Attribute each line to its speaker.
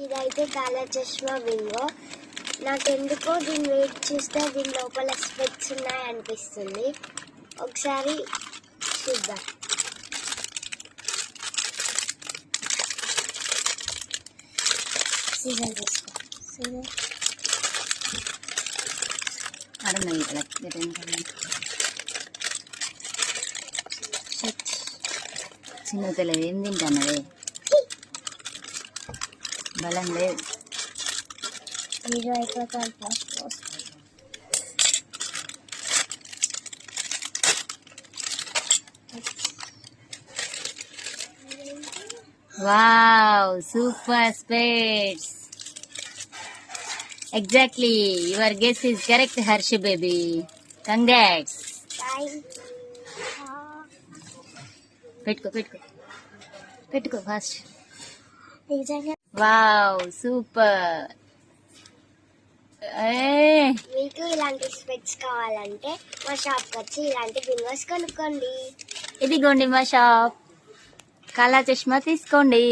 Speaker 1: ఇదైతే కాలా చష్మా బింగో. నాకెందుకో దీన్ని వెయిట్ చూస్తే దీని లోపల స్పెక్ట్స్ ఉన్నాయి అనిపిస్తుంది. ఒకసారి చూద్దాం. సీజన్ తీసుకో.
Speaker 2: చిన్న తెలియదు ఏం తింటానదే బలం లేదు.
Speaker 1: మీరు అయిపోతారు.
Speaker 2: Wow, super స్పేట్స్. Exactly, your guess is correct Harsha baby. Congrats. పెట్టుకో పెట్టుకో పెట్టుకో ఫాస్ట్. Wow, super.
Speaker 1: మీకు ఇలాంటి స్పెక్ట్స్ కావాలంటే మా షాప్కి వచ్చి ఇలాంటి బింగోస్ కొనుక్కోండి.
Speaker 2: ఇదిగోండి మా షాప్. కాలా చష్మా తీసుకోండి.